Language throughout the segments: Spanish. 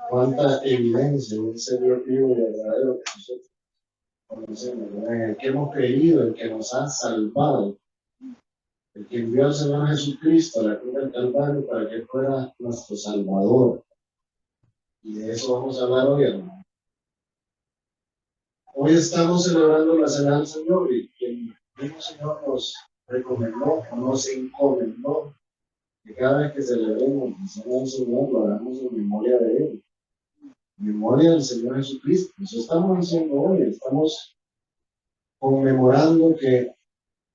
cuánta evidencia de un Señor vivo y verdadero que nosotros conocemos, ¿verdad? En el que hemos creído, el que nos ha salvado, el que envió al Señor Jesucristo a la cruz del Calvario para que fuera nuestro Salvador. Y de eso vamos a hablar hoy, hermano. Hoy estamos celebrando la Cena del Señor y el mismo Señor nos recomendó o nos encomendó que cada vez que celebremos la Cena del Señor lo hagamos en memoria de Él, en memoria del Señor Jesucristo. Eso estamos haciendo hoy, estamos conmemorando que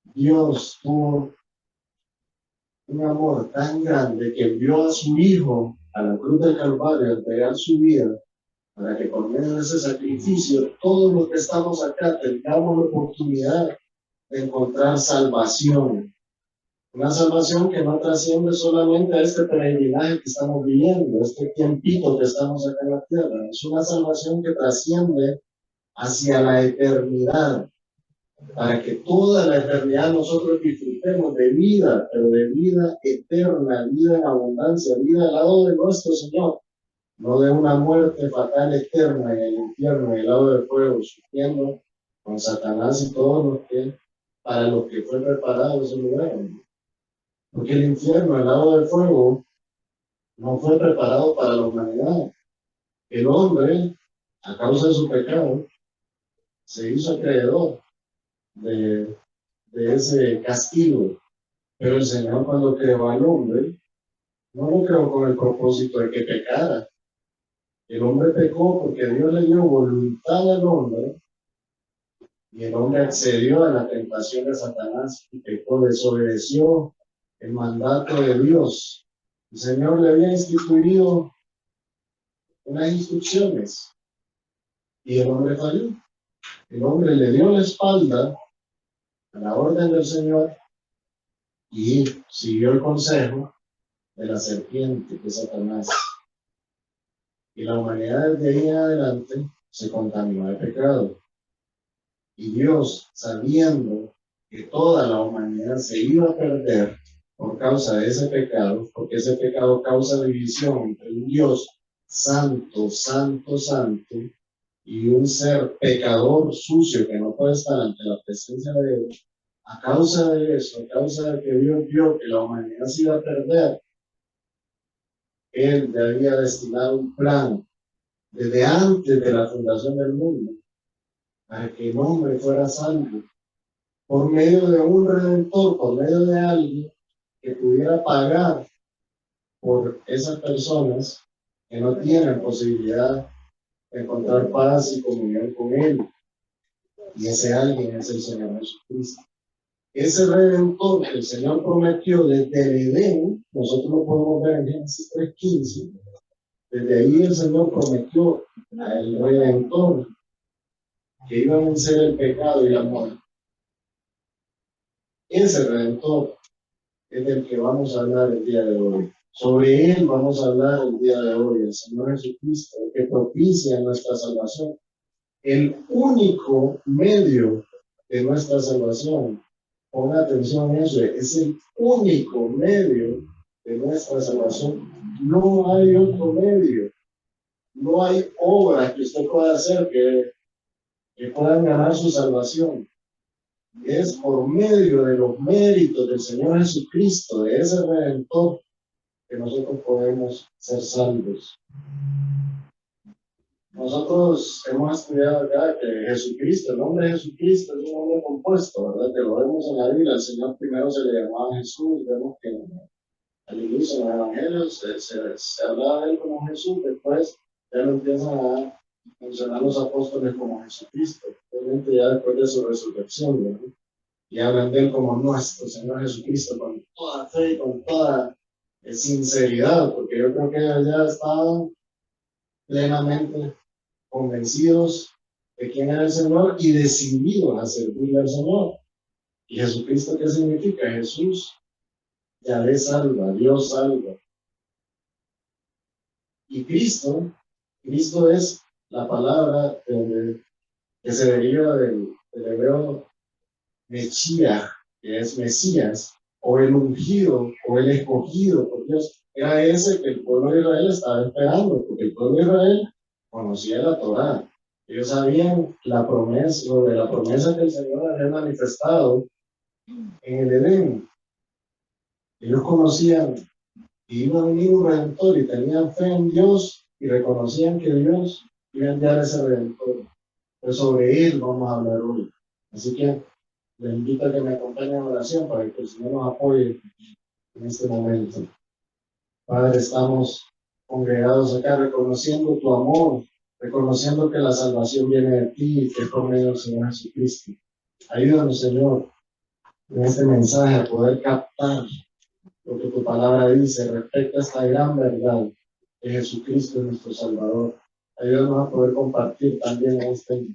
Dios tuvo un amor tan grande que envió a su Hijo a la cruz del Calvario a entregar su vida para que por medio de ese sacrificio todos los que estamos acá tengamos la oportunidad de encontrar salvación. Una salvación que no trasciende solamente a este peregrinaje que estamos viviendo, este tiempito que estamos acá en la tierra. Es una salvación que trasciende hacia la eternidad, para que toda la eternidad nosotros disfrutemos de vida, pero de vida eterna, vida en abundancia, vida al lado de nuestro Señor, no de una muerte fatal eterna en el infierno, en el lado del fuego, sufriendo con Satanás y todos los que, para los que fue preparado ese lugar. Porque el infierno, el lado del fuego, no fue preparado para la humanidad. El hombre, a causa de su pecado, se hizo acreedor de ese castigo. Pero el Señor, cuando creó al hombre, no lo creó con el propósito de que pecara. El hombre pecó porque Dios le dio voluntad al hombre y el hombre accedió a la tentación de Satanás y pecó, desobedeció el mandato de Dios. El Señor le había instituido unas instrucciones y el hombre falló. El hombre le dio la espalda a la orden del Señor y siguió el consejo de la serpiente, que es Satanás. Y la humanidad desde ahí en adelante se contaminó de pecado. Y Dios, sabiendo que toda la humanidad se iba a perder por causa de ese pecado, porque ese pecado causa división entre un Dios santo, santo, santo, y un ser pecador, sucio, que no puede estar ante la presencia de Dios, a causa de eso, a causa de que Dios vio que la humanidad se iba a perder, Él debía destinar un plan desde antes de la fundación del mundo, para que el hombre fuera salvo, por medio de un redentor, por medio de alguien que pudiera pagar por esas personas que no tienen posibilidad de encontrar paz y comunión con Él. Y ese alguien es el Señor Jesucristo. Ese redentor que el Señor prometió desde el Edén, nosotros lo podemos ver en Génesis 3:15. Desde ahí el Señor prometió al redentor que iba a vencer el pecado y la muerte. Ese redentor es del que vamos a hablar el día de hoy. Sobre él vamos a hablar el día de hoy, el Señor Jesucristo, el que propicia nuestra salvación. El único medio de nuestra salvación, ponga atención a eso, es el único medio de nuestra salvación. No hay otro medio, no hay obra que usted pueda hacer que puedan ganar su salvación. Es por medio de los méritos del Señor Jesucristo, de ese Redentor, que nosotros podemos ser salvos. Nosotros hemos estudiado acá que Jesucristo, el nombre de Jesucristo es un nombre compuesto, ¿verdad? Que lo vemos en la Biblia. El Señor primero se le llamaba Jesús, vemos que al inicio en los evangelios se hablaba de él como Jesús, después ya lo empiezan a mencionar los apóstoles como Jesucristo, obviamente ya después de su resurrección, ¿verdad? Y hablan de él como nuestro Señor Jesucristo con toda fe y con toda sinceridad, porque yo creo que ya estaban plenamente convencidos de quién era el Señor y decididos a servirle al Señor. ¿Y Jesucristo qué significa? Jesús, Yahvé salva, Dios salva. Y Cristo es la palabra que se deriva del hebreo Mechía, que es Mesías, o el ungido, o el escogido por Dios. era ese que el pueblo de Israel estaba esperando, porque el pueblo de Israel conocía la Torá. Ellos sabían la promesa, lo de la promesa que el Señor había manifestado en el Edén. Ellos conocían que iba a venir un redentor y tenían fe en Dios y reconocían que Dios iba a enviar ese redentor. Pues sobre él vamos a hablar hoy. Así que les invito a que me acompañen en oración para que el Señor nos apoye en este momento. Padre, estamos congregados acá reconociendo tu amor, reconociendo que la salvación viene de ti y que es por medio del Señor Jesucristo. Ayúdanos, Señor, en este mensaje a poder captar lo que tu palabra dice respecto a esta gran verdad que Jesucristo es nuestro Salvador. Ayúdanos a poder compartir también este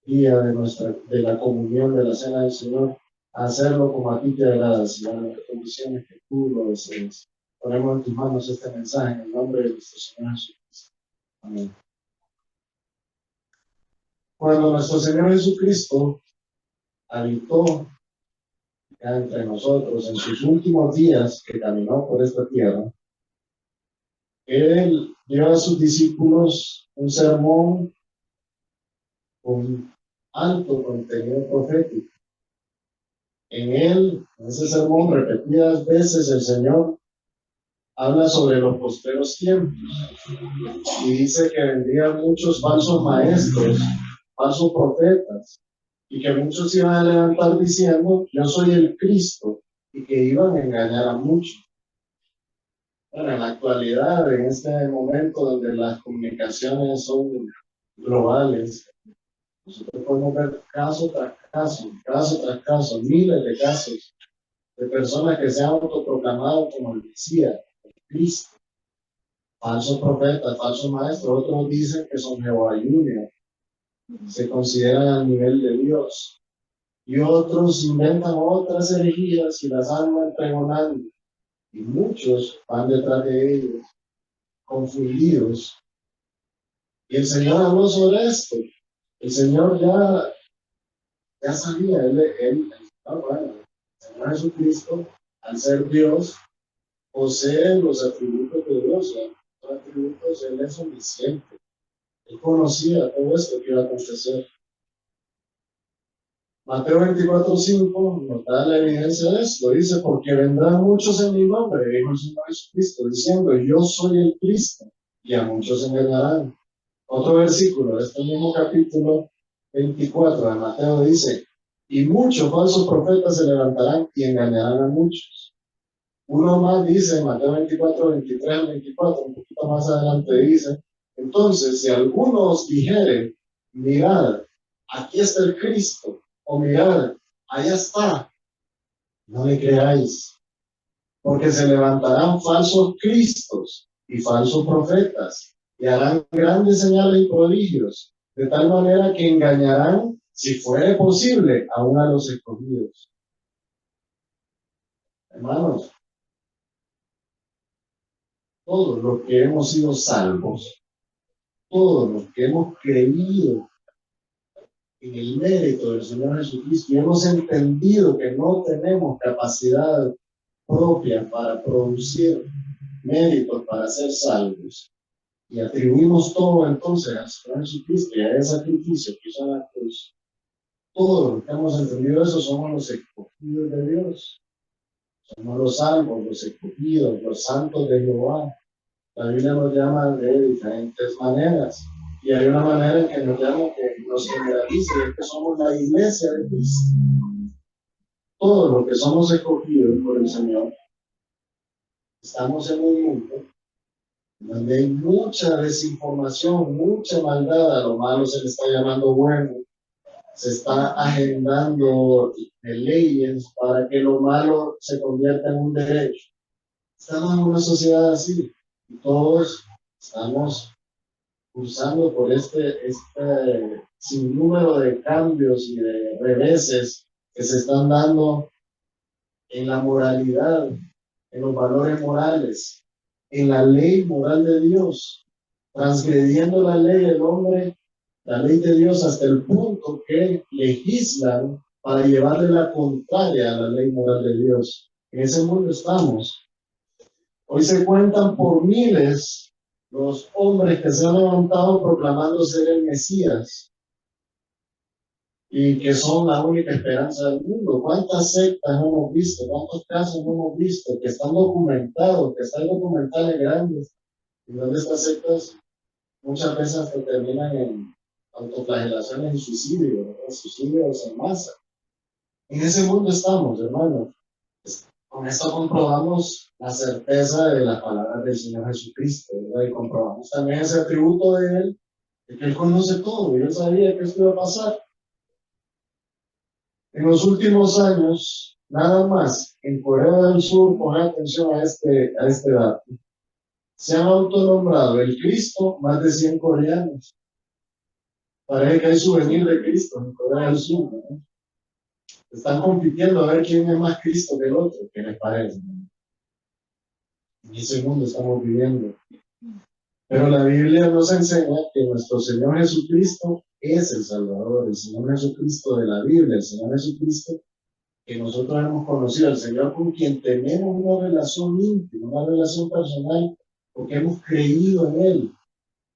día de la comunión, de la cena del Señor, a hacerlo como a ti te agrada, Señor, en las condiciones que tú lo desees. Ponemos en tus manos este mensaje en el nombre de nuestro Señor Jesucristo. Amén. Cuando nuestro Señor Jesucristo habitó entre nosotros en sus últimos días que caminó por esta tierra, Él dio a sus discípulos un sermón con alto contenido profético. En ese sermón, repetidas veces el Señor habla sobre los postreros tiempos y dice que vendrían muchos falsos maestros, falsos profetas, y que muchos iban a levantar diciendo, yo soy el Cristo, y que iban a engañar a muchos. Bueno, en la actualidad, en este momento donde las comunicaciones son globales, nosotros podemos ver caso tras caso, miles de casos de personas que se han autoproclamado como el Mesías, el Cristo, falsos profetas, falsos maestros. Otros dicen que son Jehová Junior, se consideran al nivel de Dios, y otros inventan otras herejías y las andan pregonando, y muchos van detrás de ellos, confundidos. Y el Señor habló sobre esto. El Señor ya sabía, bueno, el Señor Jesucristo, al ser Dios, posee los atributos de Dios. Los atributos, Él es omnisciente. Él conocía todo esto que iba a acontecer. Mateo 24:5 nos da la evidencia de esto. Dice, porque vendrán muchos en mi nombre, dijo el Señor Jesucristo, diciendo, yo soy el Cristo, y a muchos engañarán. Otro versículo de este mismo capítulo 24 de Mateo dice, y muchos falsos profetas se levantarán y engañarán a muchos. Uno más dice, en Mateo 24, 23 al 24, un poquito más adelante dice, entonces, si alguno os dijere, mirad, aquí está el Cristo, o mirad, allá está, no le creáis, porque se levantarán falsos cristos y falsos profetas, y harán grandes señales y prodigios, de tal manera que engañarán, si fuere posible, aún a los escogidos. Hermanos, todos los que hemos sido salvos, todos los que hemos creído en el mérito del Señor Jesucristo y hemos entendido que no tenemos capacidad propia para producir méritos para ser salvos, y atribuimos todo entonces al Señor Jesucristo y a ese sacrificio que hizo en la cruz. Todos los que hemos entendido eso somos los escogidos de Dios, somos los salvos, los escogidos, los santos de Jehová. La Biblia nos llama de diferentes maneras, y hay una manera en que nos llama, que nos generaliza, y es que somos la iglesia de Cristo. Todos los que somos escogidos por el Señor estamos en un mundo donde hay mucha desinformación, mucha maldad. A lo malo se le está llamando bueno, se está agendando leyes para que lo malo se convierta en un derecho. Estamos en una sociedad así, y todos estamos cursando por este sinnúmero de cambios y de reveses que se están dando en la moralidad, en los valores morales, en la ley moral de Dios, transgrediendo la ley del hombre, la ley de Dios, hasta el punto que legislan para llevarle la contraria a la ley moral de Dios. En ese mundo estamos. Hoy se cuentan por miles los hombres que se han levantado proclamando ser el Mesías y que son la única esperanza del mundo. ¿Cuántas sectas hemos visto? ¿Cuántos casos hemos visto que están documentados, que están documentales grandes? Y donde estas sectas muchas veces hasta terminan en autoflagelaciones y suicidios, ¿verdad? Suicidios en masa. En ese mundo estamos, hermanos. Con esto comprobamos la certeza de las palabras del Señor Jesucristo, ¿verdad? Y comprobamos también ese atributo de Él, de que Él conoce todo y Él sabía que esto iba a pasar. En los últimos años, nada más, en Corea del Sur, pongan atención a este dato, se han autonombrado el Cristo más de 100 coreanos. Parece que hay souvenir de Cristo en Corea del Sur, ¿no? Están compitiendo a ver quién es más Cristo que el otro, ¿qué les parece? En ese mundo estamos viviendo. Pero la Biblia nos enseña que nuestro Señor Jesucristo es el Salvador, el Señor Jesucristo de la Biblia, el Señor Jesucristo que nosotros hemos conocido, el Señor con quien tenemos una relación íntima, una relación personal, porque hemos creído en Él,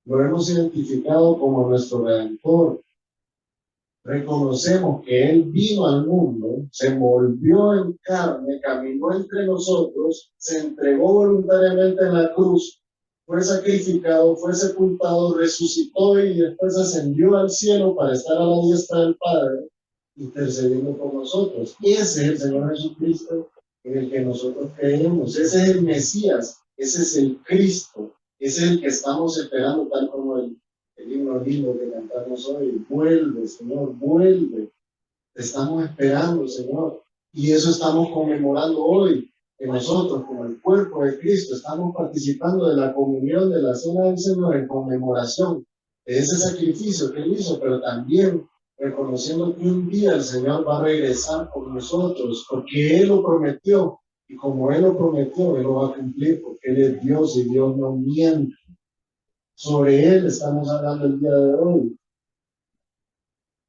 lo hemos identificado como nuestro Redentor. Reconocemos que Él vino al mundo, se envolvió en carne, caminó entre nosotros, se entregó voluntariamente en la cruz, fue sacrificado, fue sepultado, resucitó y después ascendió al cielo para estar a la diestra del Padre, intercediendo por nosotros. Ese es el Señor Jesucristo en el que nosotros creemos. Ese es el Mesías, ese es el Cristo, ese es el que estamos esperando, tal como el himno lindo que cantamos hoy. Vuelve, Señor, vuelve. Te estamos esperando, Señor. Y eso estamos conmemorando hoy, que nosotros, como el cuerpo de Cristo, estamos participando de la comunión de la cena del Señor en conmemoración de ese sacrificio que Él hizo, pero también reconociendo que un día el Señor va a regresar con nosotros, porque Él lo prometió, y como Él lo prometió, Él lo va a cumplir, porque Él es Dios y Dios no miente. Sobre Él estamos hablando el día de hoy.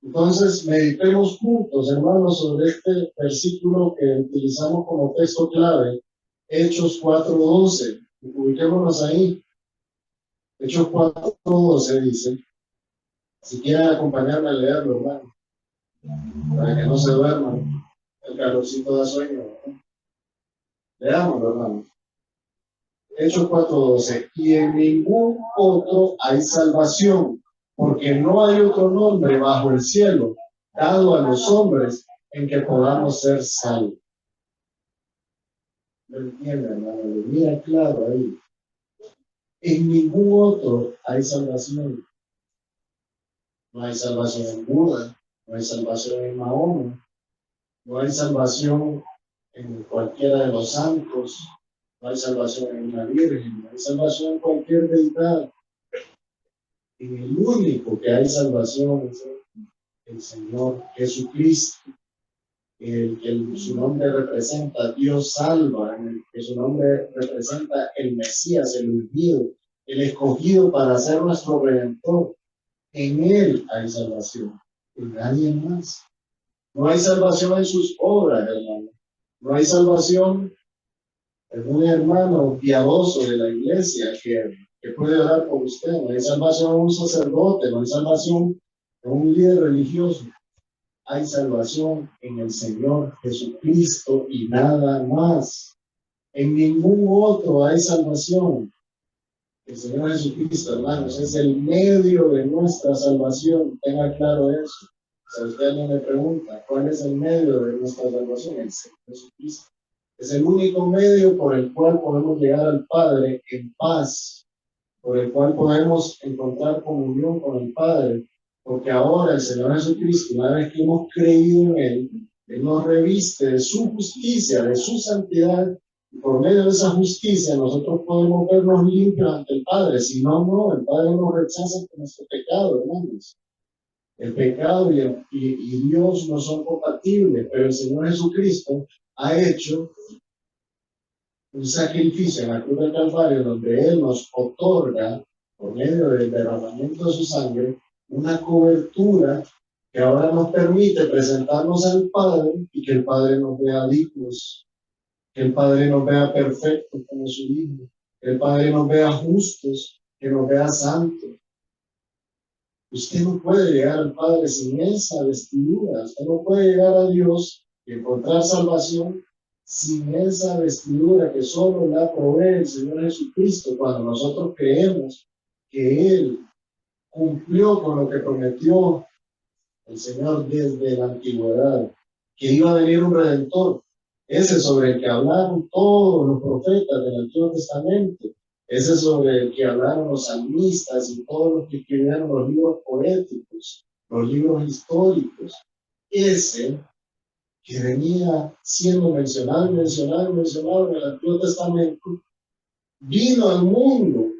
Entonces, meditemos juntos, hermanos, sobre este versículo que utilizamos como texto clave, Hechos 4:12. Ubiquémonos ahí. Hechos 4:12 dice, si quieren acompañarme a leerlo, hermano, para que no se duerman, el calorcito da sueño, ¿no? Leámoslo, hermano. Hechos 4:12, y en ningún otro hay salvación, porque no hay otro nombre bajo el cielo dado a los hombres en que podamos ser salvos. ¿Lo entiende, hermano? Lo mira claro ahí. En ningún otro hay salvación. No hay salvación en Buda, no hay salvación en Mahoma, no hay salvación en cualquiera de los santos, no hay salvación en una virgen, no hay salvación en cualquier deidad. En el único que hay salvación es el Señor Jesucristo, el que su nombre representa Dios salva, en el que su nombre representa el Mesías, el ungido, el escogido para ser nuestro Redentor. En Él hay salvación, en nadie más. No hay salvación en sus obras, hermano. No hay salvación en un hermano piadoso de la iglesia que puede orar por usted. No hay salvación en un sacerdote, no hay salvación en un líder religioso. Hay salvación en el Señor Jesucristo y nada más. En ningún otro hay salvación. El Señor Jesucristo, hermanos, es el medio de nuestra salvación. Tenga claro eso. Si a usted alguien me pregunta, ¿cuál es el medio de nuestra salvación? El Señor Jesucristo. Es el único medio por el cual podemos llegar al Padre en paz, por el cual podemos encontrar comunión con el Padre, porque ahora el Señor Jesucristo, una vez que hemos creído en Él, Él nos reviste de su justicia, de su santidad, y por medio de esa justicia nosotros podemos vernos limpios ante el Padre. Si no, no, el Padre nos rechaza por nuestro pecado, hermanos. El pecado y Dios no son compatibles, pero el Señor Jesucristo ha hecho un sacrificio en la cruz del Calvario donde Él nos otorga, por medio del derramamiento de su sangre, una cobertura que ahora nos permite presentarnos al Padre y que el Padre nos vea dignos. que el Padre nos vea perfectos como su Hijo, que el Padre nos vea justos, que nos vea santos. Usted no puede llegar al Padre sin esa vestidura. Usted no puede llegar a Dios y encontrar salvación sin esa vestidura que solo la provee el Señor Jesucristo cuando nosotros creemos que Él cumplió con lo que prometió el Señor desde la antigüedad, que iba a venir un Redentor, ese sobre el que hablaron todos los profetas del Antiguo Testamento, ese sobre el que hablaron los salmistas y todos los que escribieron los libros poéticos, los libros históricos, ese que venía siendo mencionado en el Antiguo Testamento, vino al mundo,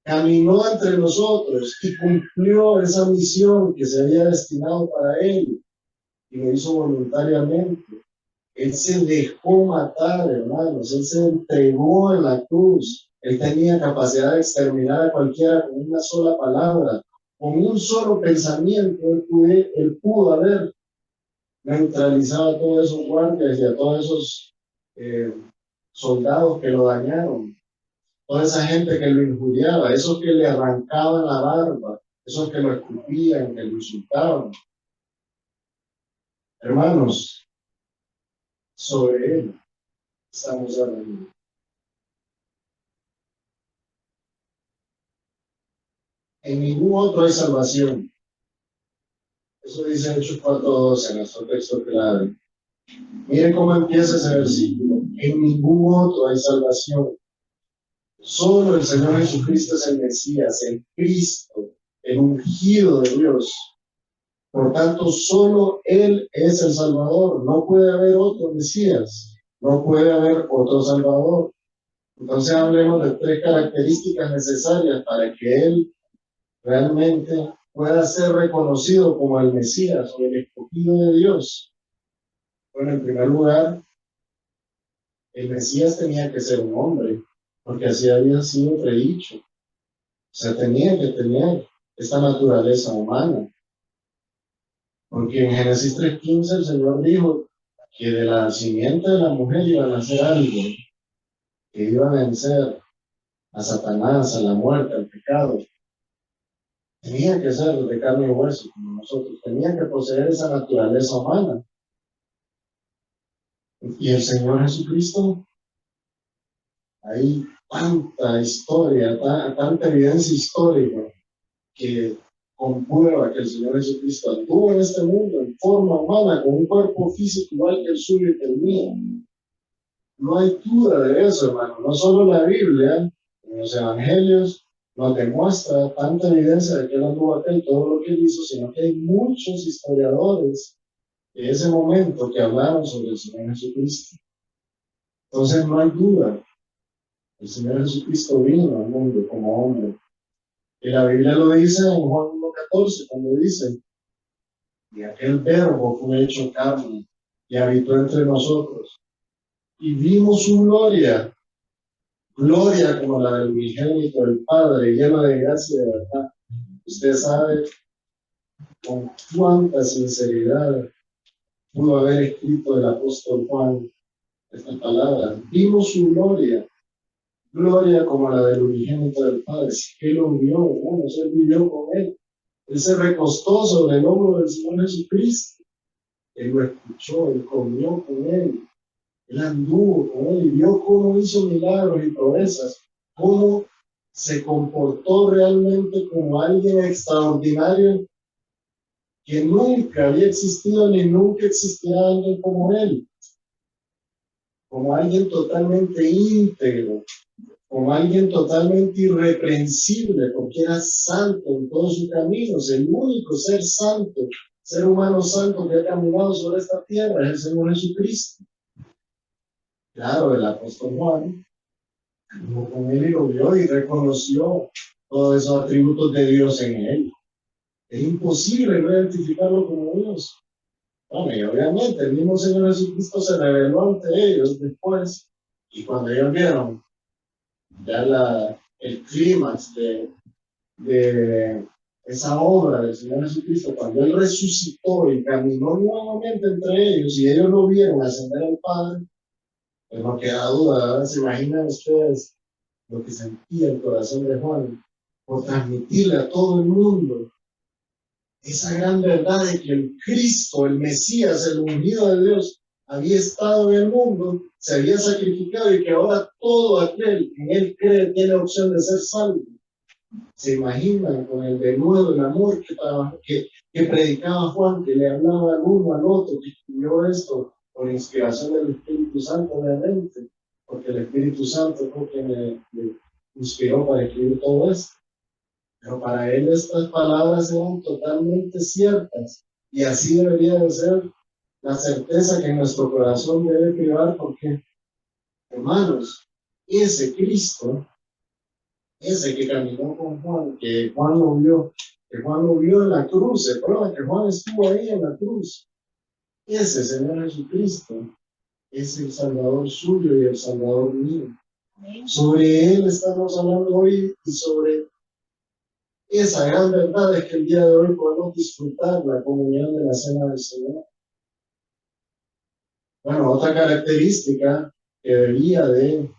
caminó entre nosotros y cumplió esa misión que se había destinado para él y lo hizo voluntariamente. Él se dejó matar, hermanos, él se entregó en la cruz. Él tenía capacidad de exterminar a cualquiera con una sola palabra, con un solo pensamiento. Él pudo haber neutralizado a todos esos guardias y a todos esos soldados que lo dañaron, toda esa gente que lo injuriaba, esos que le arrancaban la barba, esos que lo escupían, que lo insultaban. Hermanos, sobre él estamos hablando. En ningún otro hay salvación. Eso dice Hechos 4:12 en nuestro texto clave. Miren cómo empieza ese versículo. En ningún otro hay salvación. Solo el Señor Jesucristo es el Mesías, el Cristo, el ungido de Dios. Por tanto, solo Él es el Salvador. No puede haber otro Mesías. No puede haber otro Salvador. Entonces hablemos de tres características necesarias para que Él realmente pueda ser reconocido como el Mesías o el escogido de Dios. Bueno, en primer lugar, el Mesías tenía que ser un hombre, porque así había sido predicho. O sea, tenía que tener esta naturaleza humana. Porque en Génesis 3:15 el Señor dijo que de la simiente de la mujer iba a nacer algo que iba a vencer a Satanás, a la muerte, al pecado. Tenía que ser de carne y hueso como nosotros, tenía que poseer esa naturaleza humana. Y el Señor Jesucristo, hay tanta historia, tanta evidencia histórica que comprueba que el Señor Jesucristo anduvo en este mundo en forma humana, con un cuerpo físico igual que el suyo y que el mío. No hay duda de eso, hermano. No solo la Biblia, en los evangelios, nos demuestra tanta evidencia de que él anduvo acá y todo lo que él hizo, sino que hay muchos historiadores de ese momento que hablaron sobre el Señor Jesucristo. Entonces no hay duda. El Señor Jesucristo vino al mundo como hombre. Y la Biblia lo dice en Juan 1:14, cuando dice, y aquel verbo fue hecho carne y habitó entre nosotros. Y vimos su gloria, gloria como la del unigénito del Padre, lleno de gracia y de verdad. Usted sabe con cuánta sinceridad pudo haber escrito el apóstol Juan estas palabras. Vimos su gloria, gloria como la del unigénito del Padre. Él lo vio, hermanos, él vivió con él. Él se recostó sobre el hombro del Señor Jesucristo. Él lo escuchó, él comió con él. Él anduvo con él y vio cómo hizo milagros y proezas, cómo se comportó realmente como alguien extraordinario que nunca había existido ni nunca existirá alguien como él, como alguien totalmente íntegro, como alguien totalmente irreprensible, porque era santo en todos sus caminos, el único ser santo, ser humano santo que ha caminado sobre esta tierra es el Señor Jesucristo. Claro, el apóstol Juan con él y lo vio y reconoció todos esos atributos de Dios en él. Es imposible no identificarlo como Dios. Bueno, y obviamente el mismo Señor Jesucristo se reveló ante ellos después, y cuando ellos vieron ya el clímax de esa obra del Señor Jesucristo, cuando Él resucitó y caminó nuevamente entre ellos, y ellos lo vieron ascender al Padre, Pues no queda duda, ¿verdad? ¿Se imaginan ustedes lo que sentía el corazón de Juan por transmitirle a todo el mundo esa gran verdad de que el Cristo, el Mesías, el ungido de Dios, había estado en el mundo, se había sacrificado y que ahora todo aquel que en él cree tiene opción de ser salvo? ¿Se imaginan con el denuedo, el amor que predicaba Juan, que le hablaba al uno al otro, que escribió esto por inspiración del Espíritu Santo, obviamente, porque el Espíritu Santo fue quien le inspiró para escribir todo esto? Pero para él estas palabras eran totalmente ciertas y así debería de ser la certeza que en nuestro corazón debe privar, porque, hermanos, ese Cristo, ese que caminó con Juan, que Juan lo vio en la cruz, se prueba que Juan estuvo ahí en la cruz. Ese Señor Jesucristo es el Salvador suyo y el Salvador mío. Sobre él estamos hablando hoy y sobre esa gran verdad es que el día de hoy podemos disfrutar la comunión de la cena del Señor. Bueno, otra característica que debería eh,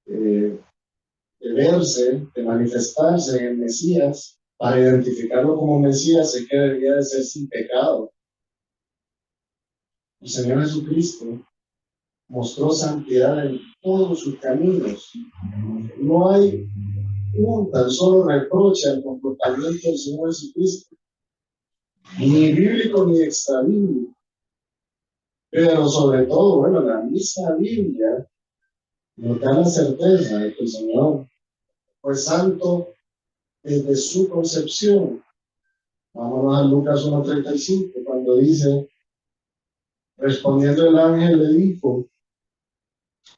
de verse, de manifestarse en el Mesías, para identificarlo como Mesías, es que debería de ser sin pecado. El Señor Jesucristo mostró santidad en todos sus caminos. No hay un tan solo reproche al comportamiento del Señor Jesucristo, ni bíblico ni extrabíblico. Pero sobre todo, bueno, la misma Biblia nos da la certeza de que el Señor fue santo desde su concepción. Vámonos a Lucas 1:35, cuando dice, respondiendo el ángel le dijo,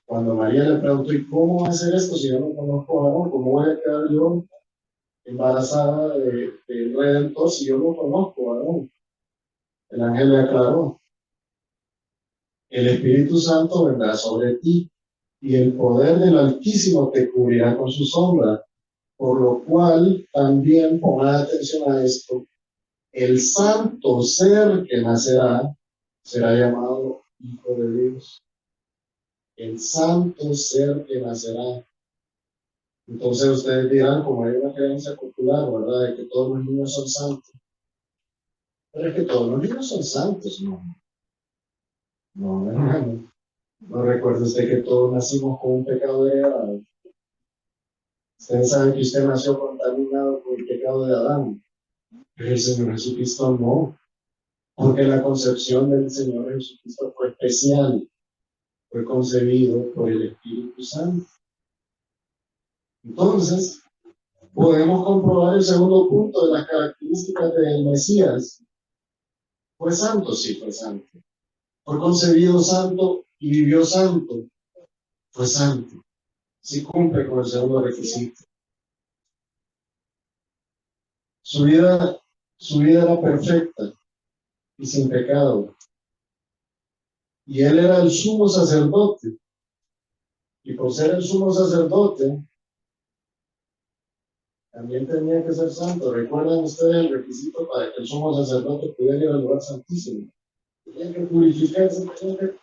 cuando María le preguntó, ¿y cómo va a hacer esto si yo no conozco a varón? ¿Cómo voy a quedar yo embarazada del Redentor si yo no conozco a varón? El ángel le aclaró, el Espíritu Santo vendrá sobre ti y el poder del Altísimo te cubrirá con su sombra, por lo cual también pongan atención a esto, el santo ser que nacerá será llamado Hijo de Dios. El santo ser que nacerá. Entonces ustedes dirán, como hay una creencia popular, ¿verdad?, de que todos los niños son santos. Pero es que todos los niños son santos, ¿no? No, hermano. No recuerda usted que todos nacimos con un pecado heredado. Usted sabe que usted nació contaminado por el pecado de Adán. Pero el Señor Jesucristo no. Porque la concepción del Señor Jesucristo fue especial. Fue concebido por el Espíritu Santo. Entonces, podemos comprobar el segundo punto de las características del Mesías. ¿Fue santo? Sí, fue santo. ¿Fue concebido santo y vivió santo? Fue santo. Sí cumple con el segundo requisito. Su vida era perfecta y sin pecado. Y él era el sumo sacerdote. Y por ser el sumo sacerdote, también tenía que ser santo. ¿Recuerdan ustedes el requisito para que el sumo sacerdote pudiera ir al lugar santísimo? Tenía que purificarse, tenía que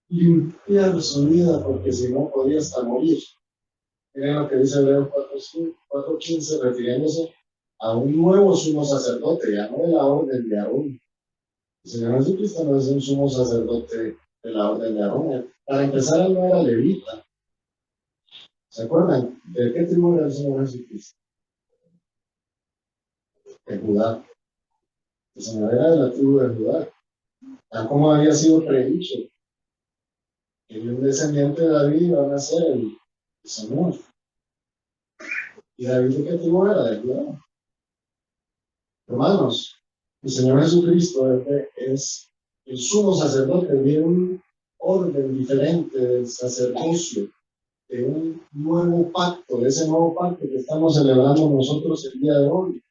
limpiar su vida, porque si no podía hasta morir. Miren lo que dice Hebreos 4:15, refiriéndose a un nuevo sumo sacerdote, ya no de la orden de Aarón. El Señor Jesucristo no es un sumo sacerdote de la orden de Aarón. Para empezar, él no era levita. ¿Se acuerdan? ¿De qué tribu era el Señor Jesucristo? De Judá. El Señor era de la tribu de Judá. Tal como había sido predicho, que un descendiente de David iba a nacer el Señor. ¿Y David de qué tribu era? De Judá. Hermanos, el Señor Jesucristo es el sumo sacerdote de un orden diferente del sacerdocio, de un nuevo pacto, de ese nuevo pacto que estamos celebrando nosotros el día de hoy.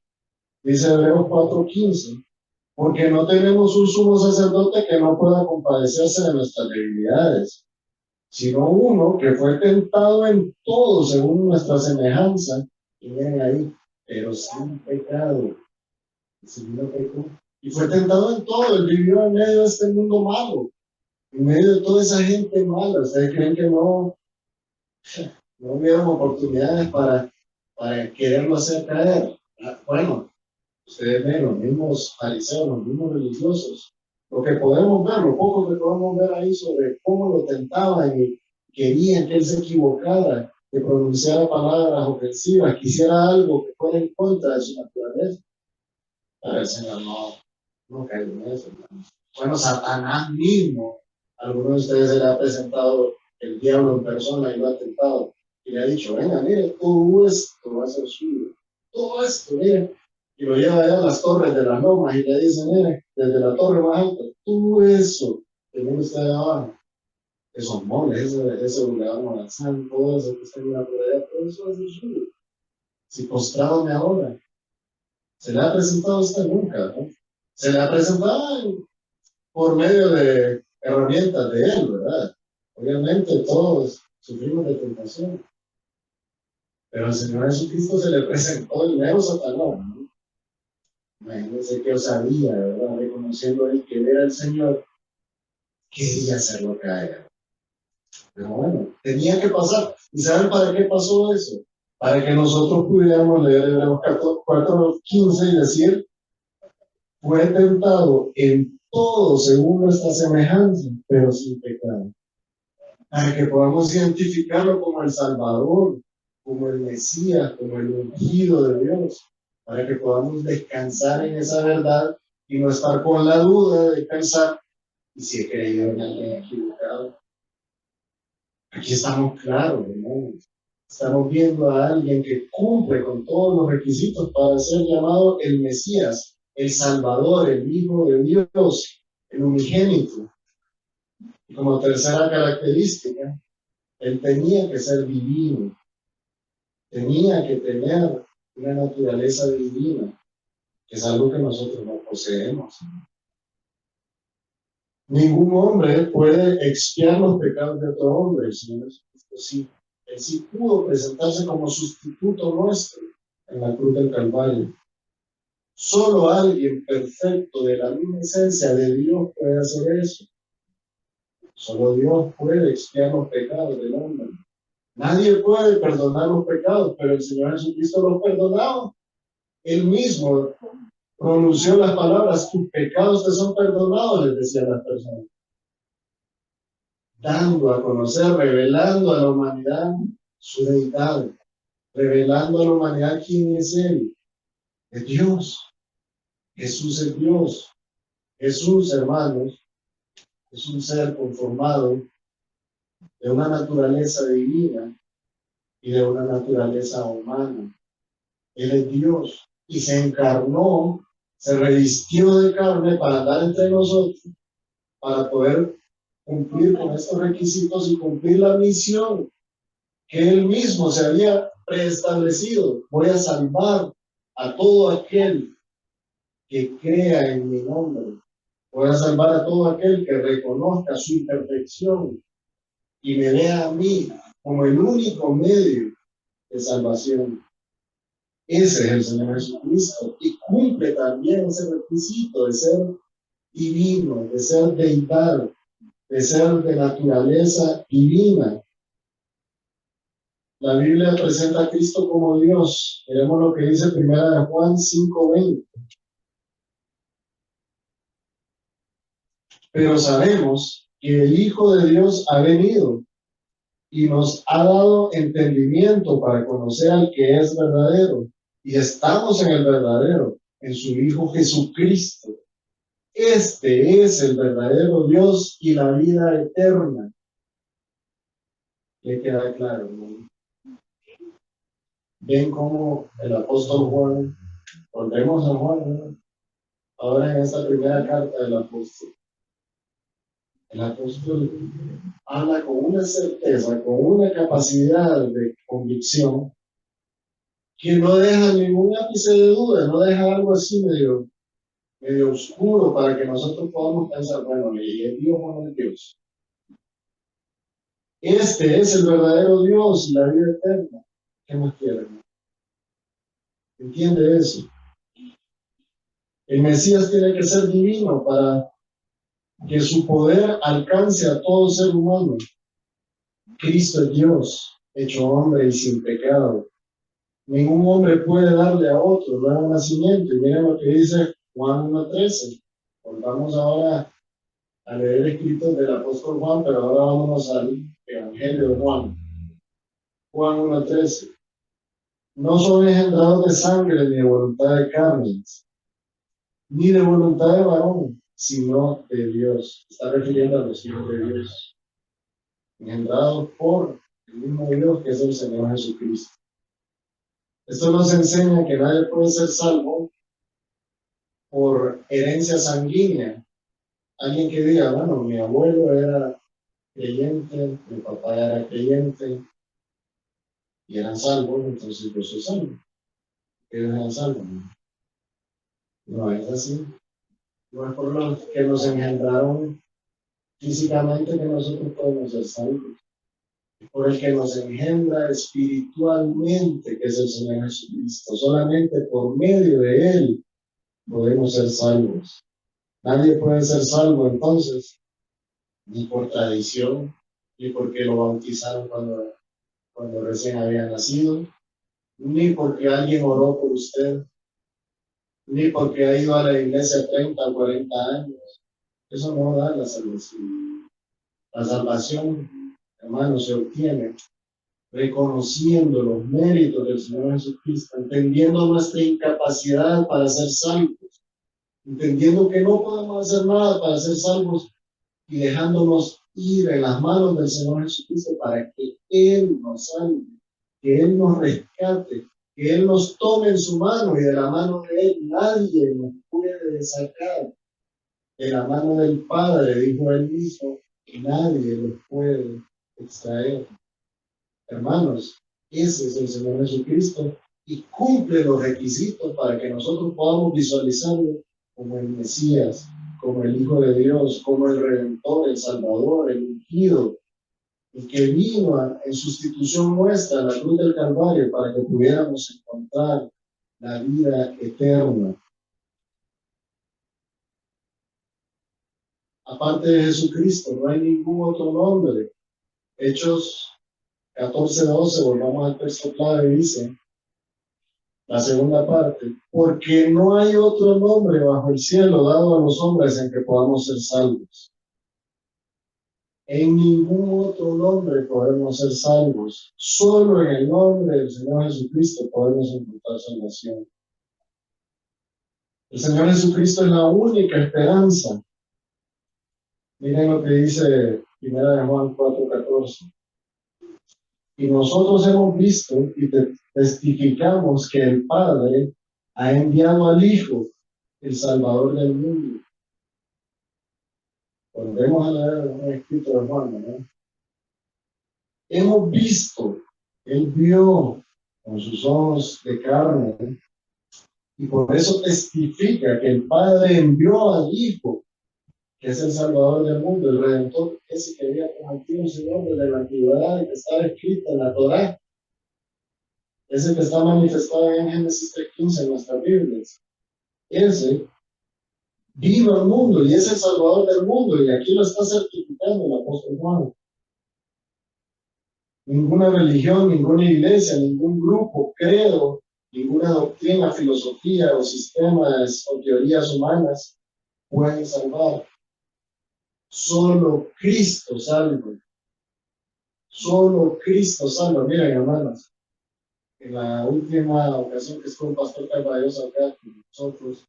Dice Hebreos 4:15, porque no tenemos un sumo sacerdote que no pueda compadecerse de nuestras debilidades, sino uno que fue tentado en todo según nuestra semejanza, y ven ahí, pero sin pecado. El Señor pecó y fue tentado en todo, él vivió en medio de este mundo malo, En medio de toda esa gente mala, ¿ustedes creen que no hubieron oportunidades para quererlo hacer caer? Bueno, ustedes ven los mismos fariseos, los mismos religiosos. Lo que podemos ver, lo poco que podemos ver ahí sobre cómo lo tentaban y querían que él se equivocara, que pronunciara palabras ofensivas, que hiciera algo que fuera en contra de su naturaleza. Pero el Señor no cayó en eso, hermano. Bueno, Satanás mismo, a algunos de ustedes se le ha presentado el diablo en persona y lo ha tentado. Y le ha dicho, venga, mire, todo esto va a ser suyo. Todo esto, mire. Y lo lleva allá a las torres de las lomas y le dice, mire, desde la torre más alta, todo eso que viene usted de abajo, esos moles, ese bulevar Morazán, todo eso que está mirando por allá, todo eso va a ser suyo. Si postrado me ahora, se le ha presentado a usted nunca, ¿no? Se le ha presentado por medio de herramientas de él, ¿verdad? Obviamente todos sufrimos de tentación, pero al Señor Jesucristo se le presentó el mero Satanás, ¿no? Imagínense que sabía, ¿verdad? Reconociendo él que era el Señor, quería hacerlo caer. Pero bueno, tenía que pasar. ¿Y saben para qué pasó eso? Para que nosotros pudiéramos leer Hebreos 4:15 y decir, fue tentado en todo según nuestra semejanza, pero sin pecado. Para que podamos identificarlo como el Salvador, como el Mesías, como el ungido de Dios, para que podamos descansar en esa verdad y no estar con la duda de pensar, y si he creído en alguien equivocado. Aquí estamos claros, hermanos. Estamos viendo a alguien que cumple con todos los requisitos para ser llamado el Mesías, el Salvador, el Hijo de Dios, el unigénito. Y como tercera característica, él tenía que ser divino, tenía que tener una naturaleza divina, que es algo que nosotros no poseemos. Ningún hombre puede expiar los pecados de otro hombre, el Señor Jesucristo sí. Él sí pudo presentarse como sustituto nuestro en la cruz del Calvario. Solo alguien perfecto de la misma esencia de Dios puede hacer eso. Solo Dios puede expiar los pecados del hombre. Nadie puede perdonar los pecados, pero el Señor Jesucristo los perdonaba. Él mismo pronunció las palabras, tus pecados te son perdonados, les decía a las personas. Dando a conocer, revelando a la humanidad su deidad, revelando a la humanidad quién es Él. Es Dios. Jesús es Dios. Jesús, hermanos, es un ser conformado de una naturaleza divina y de una naturaleza humana. Él es Dios y se encarnó, se revistió de carne para andar entre nosotros, para poder cumplir con estos requisitos y cumplir la misión que él mismo se había preestablecido. Voy a salvar a todo aquel que crea en mi nombre. Voy a salvar a todo aquel que reconozca su imperfección y me vea a mí como el único medio de salvación. Ese es el Señor Jesucristo y cumple también ese requisito de ser divino, de ser deidad, de ser de naturaleza divina. La Biblia presenta a Cristo como Dios. Veremos lo que dice 1 Juan 5:20. Pero sabemos que el Hijo de Dios ha venido y nos ha dado entendimiento para conocer al que es verdadero. Y estamos en el verdadero, en su Hijo Jesucristo. Este es el verdadero Dios y la vida eterna. ¿Le queda claro, ¿no? Ven cómo el apóstol Juan, volvemos a Juan, ¿no? Ahora en esta primera carta del apóstol, el apóstol habla con una certeza, con una capacidad de convicción que no deja ningún ápice de duda, no deja algo así medio oscuro para que nosotros podamos pensar, bueno, ¿y es Dios o no es Dios? Este es el verdadero Dios y la vida eterna. ¿Qué más quieren? ¿Entiende eso? El Mesías tiene que ser divino para que su poder alcance a todo ser humano. Cristo es Dios, hecho hombre y sin pecado. Ningún hombre puede darle a otro nuevo nacimiento. Y miren lo que dice Juan 1:13. Volvamos ahora a leer escritos del apóstol Juan, pero ahora vámonos al Evangelio de Juan. Juan 1:13. No son engendrados de sangre ni de voluntad de carne, ni de voluntad de varón, sino de Dios. Está refiriendo a los hijos de Dios, engendrados por el mismo Dios que es el Señor Jesucristo. Esto nos enseña que nadie puede ser salvo por herencia sanguínea. Alguien que diga, bueno, mi abuelo era creyente, mi papá era creyente, y eran salvos, entonces yo soy salvo. Ellos eran salvos. No es así. No es por los que nos engendraron físicamente que nosotros podemos ser salvos. Es por el que nos engendra espiritualmente, que es el Señor Jesucristo. Solamente por medio de Él podemos ser salvos. Nadie puede ser salvo entonces, ni por tradición, ni porque lo bautizaron cuando recién había nacido, ni porque alguien oró por usted, ni porque ha ido a la iglesia 30 o 40 años. Eso no da la salvación. La salvación, hermano, se obtiene reconociendo los méritos del Señor Jesucristo, entendiendo nuestra incapacidad para ser salvos, entendiendo que no podemos hacer nada para ser salvos y dejándonos ir en las manos del Señor Jesucristo para que Él nos salve, que Él nos rescate, que Él nos tome en su mano, y de la mano de Él nadie nos puede sacar. De la mano del Padre, dijo Él mismo, nadie los puede extraer. Hermanos, ese es el Señor Jesucristo y cumple los requisitos para que nosotros podamos visualizarlo como el Mesías, como el Hijo de Dios, como el Redentor, el Salvador, el ungido, el que vino en sustitución nuestra a la cruz del Calvario para que pudiéramos encontrar la vida eterna. Aparte de Jesucristo, no hay ningún otro nombre. Hechos 14:12, volvamos al texto clave, dice la segunda parte, porque no hay otro nombre bajo el cielo dado a los hombres en que podamos ser salvos. En ningún otro nombre podemos ser salvos. Solo en el nombre del Señor Jesucristo podemos encontrar salvación. El Señor Jesucristo es la única esperanza. Miren lo que dice 1 Juan 4:14. Y nosotros hemos visto y testificamos que el Padre ha enviado al Hijo, el Salvador del mundo. Volvemos a leer un escrito de Juan, ¿no? Hemos visto, Él vio con sus ojos de carne, y por eso testifica que el Padre envió al Hijo, que es el Salvador del mundo, el Redentor, ese que había prometido el Señor desde la antigüedad, que estaba escrito en la Torá, ese que está manifestado en Génesis 3:15 en nuestras Biblias. Ese vino al mundo y es el Salvador del mundo, y aquí lo está certificando el apóstol Juan. Ninguna religión, ninguna iglesia, ningún grupo, credo, ninguna doctrina, filosofía o sistemas o teorías humanas pueden salvar. Solo Cristo salva. Solo Cristo salva. Miren, hermanos, en la última ocasión que estuvo el pastor Carvalhosa acá con nosotros,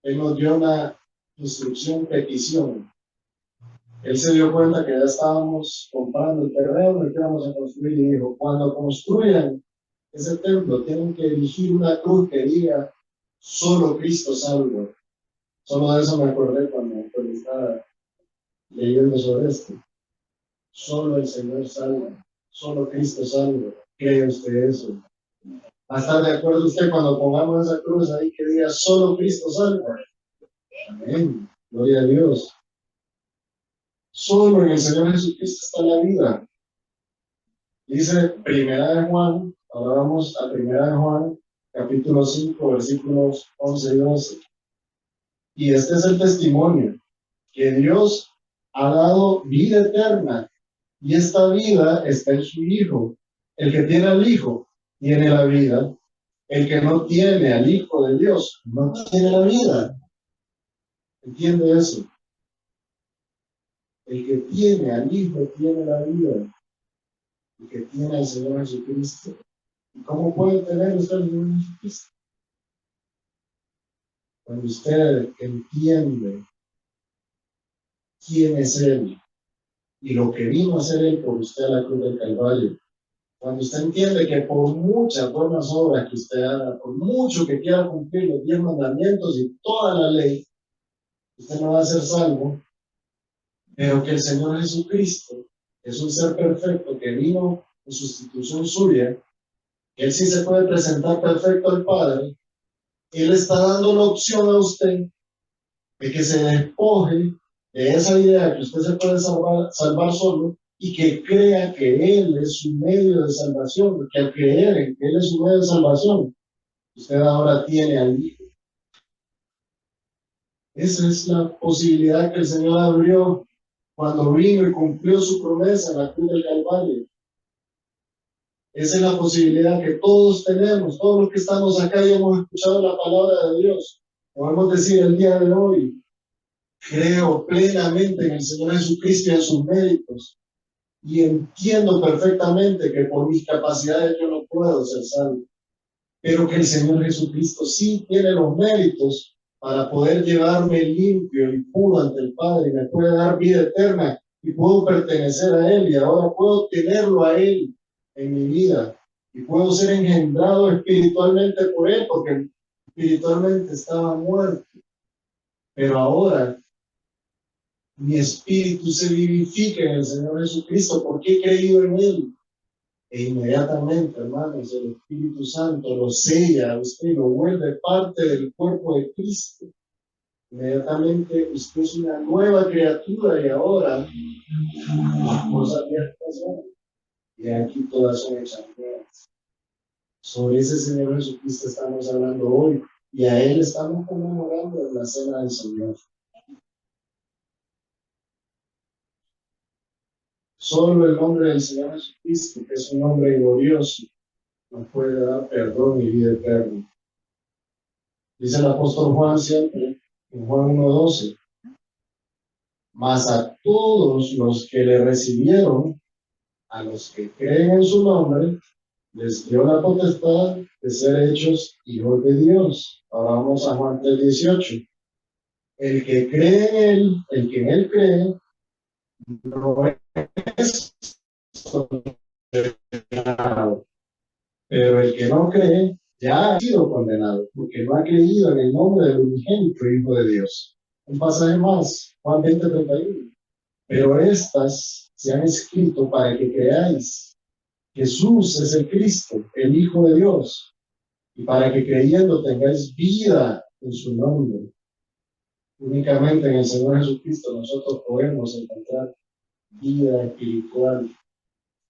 él nos dio una instrucción, petición. Él se dio cuenta que ya estábamos comprando el terreno y que íbamos a construir, y dijo, cuando construyan ese templo, tienen que erigir una cruz que diga, solo Cristo salva. Solo de eso me acordé cuando estaba leyendo sobre esto. Solo el Señor salva, solo Cristo salva. ¿Cree usted eso? ¿Va a estar de acuerdo usted cuando pongamos esa cruz ahí que diga, solo Cristo salva? Amén. Gloria a Dios. Solo en el Señor Jesucristo está la vida. Dice Primera de Juan, ahora vamos a Primera de Juan, capítulo 5, versículos 11 y 12. Y este es el testimonio que Dios ha dado vida eterna y esta vida está en su Hijo. El que tiene al Hijo tiene la vida. El que no tiene al Hijo de Dios no tiene la vida. ¿Entiende eso? El que tiene al Hijo tiene la vida. El que tiene al Señor Jesucristo. ¿Y cómo puede tener usted al Señor Jesucristo? Cuando usted entiende quién es Él y lo que vino a hacer Él por usted a la cruz del Calvario. Cuando usted entiende que por muchas buenas obras que usted haga, por mucho que quiera cumplir los 10 mandamientos y toda la ley, usted no va a ser salvo, pero que el Señor Jesucristo es un ser perfecto que vino en sustitución suya, que Él sí se puede presentar perfecto al Padre. Él está dando la opción a usted de que se despoje de esa idea que usted se puede salvar solo y que crea que Él es su medio de salvación, que al creer en que Él es su medio de salvación, usted ahora tiene al Hijo. Esa es la posibilidad que el Señor abrió cuando vino y cumplió su promesa en la cruz del Calvario. Esa es la posibilidad que todos tenemos, todos los que estamos acá y hemos escuchado la palabra de Dios. Podemos decir el día de hoy, creo plenamente en el Señor Jesucristo y en sus méritos. Y entiendo perfectamente que por mis capacidades yo no puedo ser salvo, pero que el Señor Jesucristo sí tiene los méritos para poder llevarme limpio y puro ante el Padre, y me puede dar vida eterna y puedo pertenecer a Él y ahora puedo tenerlo a Él en mi vida y puedo ser engendrado espiritualmente por Él porque espiritualmente estaba muerto, pero ahora mi espíritu se vivifica en el Señor Jesucristo porque he creído en Él. E inmediatamente, hermanos, el Espíritu Santo lo sella a usted y lo vuelve parte del cuerpo de Cristo. Inmediatamente usted es una nueva criatura y ahora las cosas viejas son y aquí todas son hechas nuevas. Sobre ese Señor Jesucristo estamos hablando hoy y a Él estamos conmemorando en la cena del Señor. Solo el nombre del Señor Jesucristo, que es un nombre glorioso, nos puede dar perdón y vida eterna. Dice el apóstol Juan siempre, en Juan 1:12, mas a todos los que le recibieron, a los que creen en su nombre, les dio la potestad de ser hechos hijos de Dios. Ahora vamos a Juan 3:18. El que cree en Él, el que en Él cree, no es condenado, pero el que no cree ya ha sido condenado, porque no ha creído en el nombre del unigénito Hijo de Dios. Un pasaje más, Juan 20:31. Pero estas se han escrito para que creáis. Jesús es el Cristo, el Hijo de Dios, y para que creyendo tengáis vida en su nombre. Únicamente en el Señor Jesucristo nosotros podemos encontrar vida espiritual.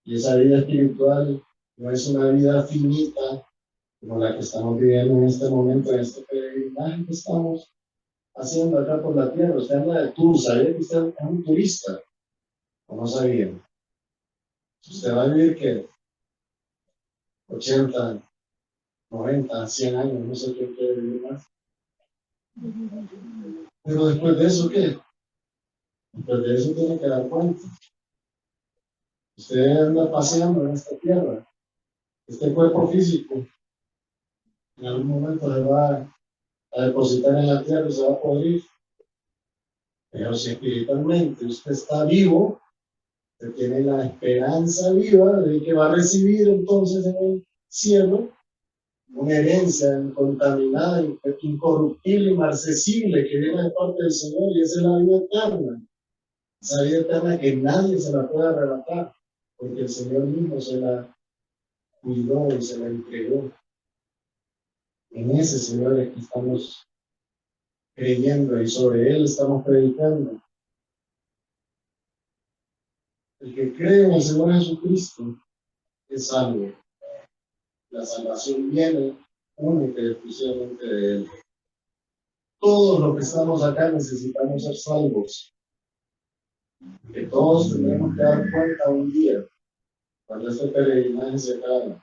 Y esa vida espiritual no es una vida finita como la que estamos viviendo en este momento, en este peregrinaje que estamos haciendo acá por la tierra. Usted habla de tour, ¿sabía que usted es un turista? ¿O no sabía? Usted va a vivir que 80, 90, 100 años, no sé quién quiere vivir más. Pero después de eso, ¿qué? Después de eso tiene que dar cuenta. Usted anda paseando en esta tierra. Este cuerpo físico en algún momento se va a depositar en la tierra y se va a podrir. Pero si espiritualmente usted está vivo, usted tiene la esperanza viva de que va a recibir entonces en el cielo una herencia incontaminada, incorruptible, inmarcesible que viene de parte del Señor, y esa es la vida eterna. Esa vida eterna que nadie se la puede arrebatar, porque el Señor mismo se la cuidó y se la entregó. En ese Señor es que estamos creyendo y sobre Él estamos predicando. El que cree en el Señor Jesucristo es salvo. La salvación viene única y exclusivamente de Él. Todos los que estamos acá necesitamos ser salvos. que todos tendremos que dar cuenta un día cuando este peregrinaje se acabe.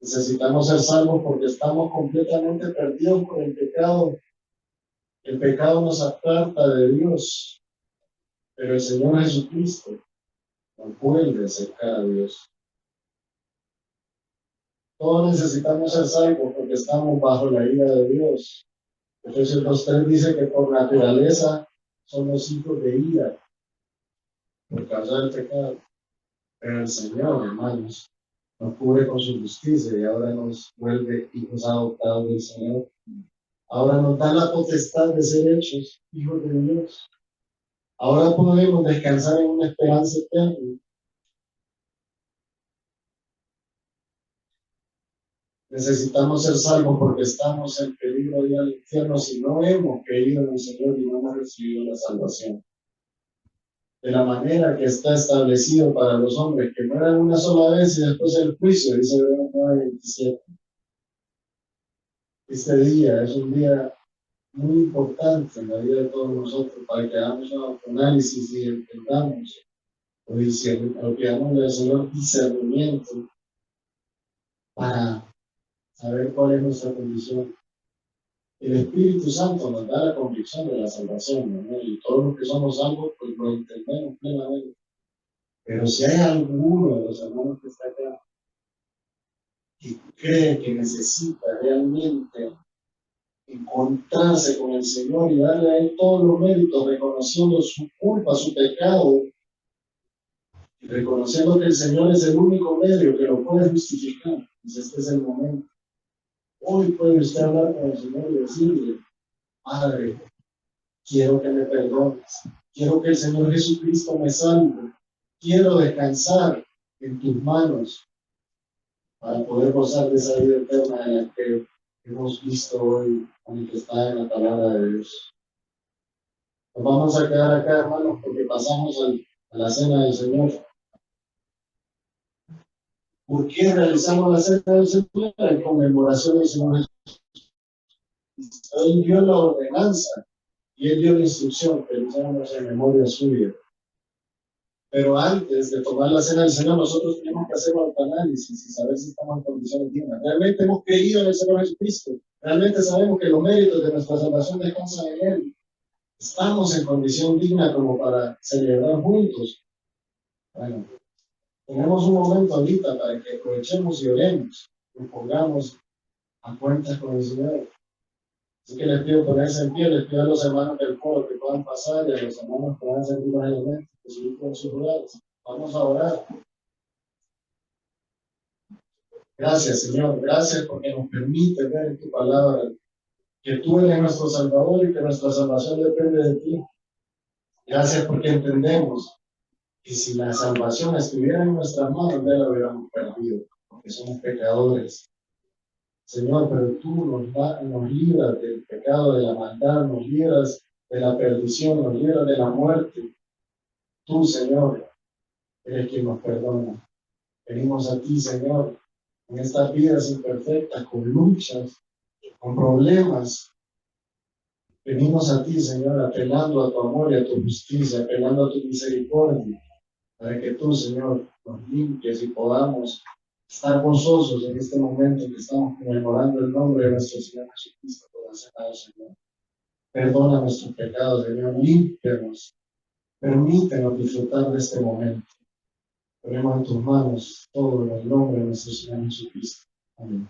Necesitamos ser salvos porque estamos completamente perdidos por el pecado. El pecado nos aparta de Dios, pero el Señor Jesucristo nos vuelve acercar a Dios. Todos necesitamos ser salvos porque estamos bajo la ira de Dios. Efesios 2:3 dice que por naturaleza somos hijos de ira por causa del pecado. Pero el Señor, hermanos, nos cubre con su justicia y ahora nos vuelve hijos adoptados del Señor. Ahora nos da la potestad de ser hechos hijos de Dios. Ahora podemos descansar en una esperanza eterna. Necesitamos ser salvos porque estamos en peligro de ir al infierno si no hemos creído en el Señor y no hemos recibido la salvación. De la manera que está establecido para los hombres, que mueran una sola vez y después el juicio, dice Hebreos 9:27. Este día es un día muy importante en la vida de todos nosotros para que hagamos un análisis y entendamos o pidamos al Señor discernimiento para saber cuál es nuestra condición. El Espíritu Santo nos da la convicción de la salvación, ¿no? Y todos los que somos salvos, pues lo entendemos plenamente. Pero si hay alguno de los hermanos que está acá que cree que necesita realmente encontrarse con el Señor y darle a Él todos los méritos, reconociendo su culpa, su pecado, y reconociendo que el Señor es el único medio que lo puede justificar, pues este es el momento. Hoy puede usted hablar con el Señor y decirle: Padre, quiero que me perdones, quiero que el Señor Jesucristo me salve, quiero descansar en tus manos para poder gozar de esa vida eterna en la que hemos visto hoy manifestada en la palabra de Dios. Nos vamos a quedar acá, hermanos, porque pasamos a la cena del Señor. ¿Por qué realizamos la cena del Señor? En conmemoración del Señor Jesús. Él dio la ordenanza y Él dio la instrucción que lo hiciéramos en memoria suya. Pero antes de tomar la cena del Señor, nosotros tenemos que hacer un autoanálisis y saber si estamos en condiciones dignas. Realmente hemos creído en el Señor Jesucristo. Realmente sabemos que los méritos de nuestra salvación descansan en Él. Estamos en condición digna como para celebrar juntos. Bueno, tenemos un momento ahorita para que aprovechemos y oremos, y pongamos a cuentas con el Señor. Así que les pido ponerse en pie, les pido a los hermanos del coro que puedan pasar y a los hermanos que van a servir los elementos, que subir con sus lugares. Vamos a orar. Gracias, Señor. Gracias porque nos permite ver en tu palabra que tú eres nuestro Salvador y que nuestra salvación depende de ti. Gracias porque entendemos que si la salvación estuviera en nuestras manos, ya la hubiéramos perdido, porque somos pecadores. Señor, pero tú nos libras del pecado, de la maldad, nos libras de la perdición, nos libras de la muerte. Tú, Señor, eres quien nos perdona. Venimos a ti, Señor, en estas vidas imperfectas, con luchas, con problemas. Venimos a ti, Señor, apelando a tu amor y a tu justicia, apelando a tu misericordia, para que tú, Señor, nos limpies y podamos estar gozosos en este momento que estamos conmemorando el nombre de nuestro Señor Jesucristo por la cena del Señor. Perdona nuestros pecados, Señor, límpianos, permítenos disfrutar de este momento. Ponemos en tus manos todo en el nombre de nuestro Señor Jesucristo. Amén.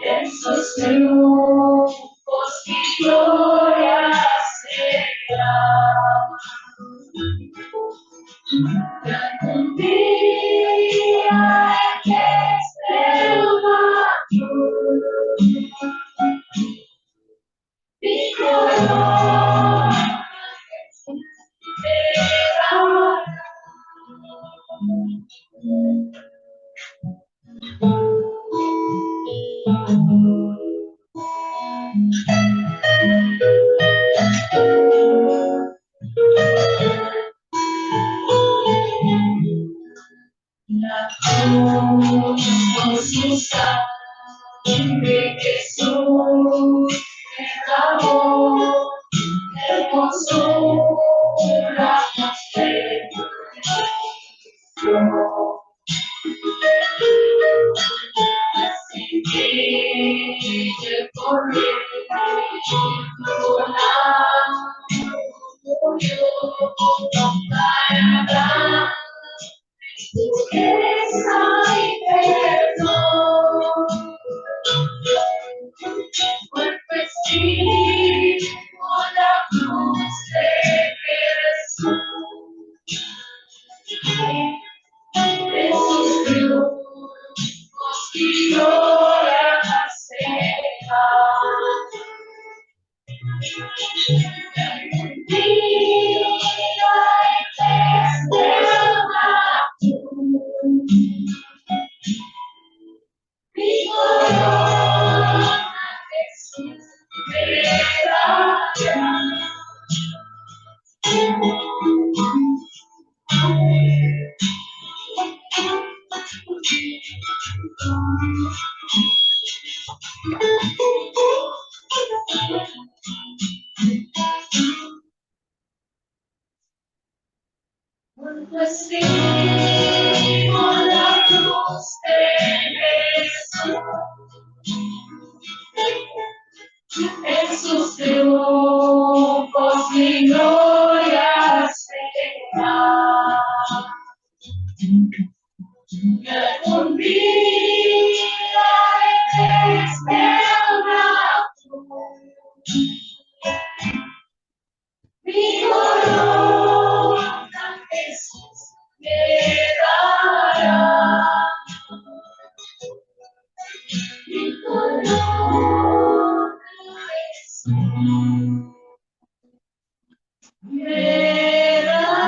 Esos triunfos y gloria será. Un día en que esté mi corona será. La cruz y sangre Jesús derramó, hermosura de la cruz de Jesús triunfos y gloria será. Un día espera mi corona Jesús me dará. Mi corona Jesús me dará.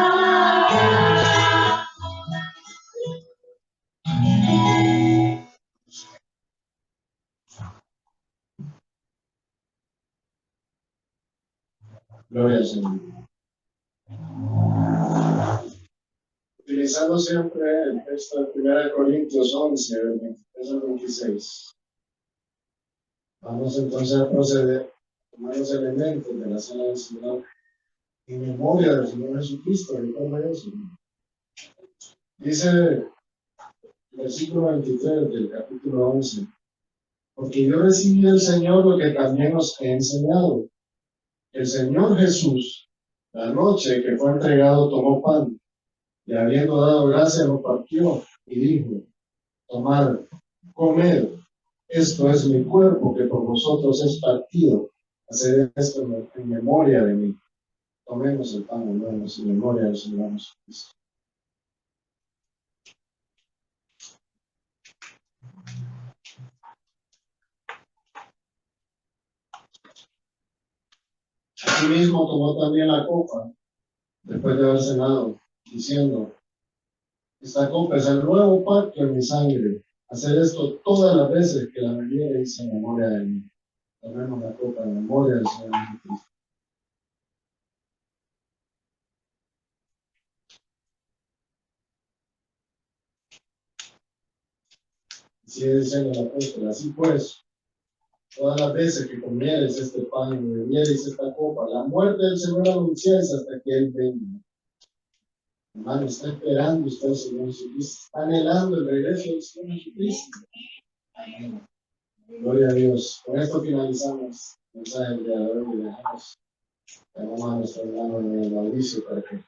Gloria al Señor. Utilizando siempre el texto de 1 Corintios 11, del 23 al 26. Vamos entonces a proceder a tomar los elementos de la cena del Señor en memoria del Señor Jesucristo. Recuerda eso. Dice el versículo 23 del capítulo 11. Porque yo recibí del Señor lo que también os he enseñado. El Señor Jesús, la noche que fue entregado, tomó pan y habiendo dado gracias lo partió y dijo: tomad, comed, esto es mi cuerpo que por vosotros es partido. Haced esto en memoria de mí. Tomemos el pan, hermanos, en memoria del Señor Jesucristo. Asimismo tomó también la copa, después de haber cenado, diciendo: esta copa es el nuevo pacto en mi sangre. Hacer esto todas las veces que la bebiereis en memoria de mí. Tomemos la copa en memoria del Señor Jesucristo. Sigue diciendo el apóstol: así pues, todas las veces que comiereis este pan y bebiereis esta copa, la muerte del Señor anunciáis hasta que Él venga. Hermano, está esperando usted el Señor Jesucristo. Está anhelando el regreso del Señor Jesucristo. Amén. Gloria a Dios. Con esto finalizamos el mensaje del día de hoy y dejamos a nuestro hermano Mauricio para que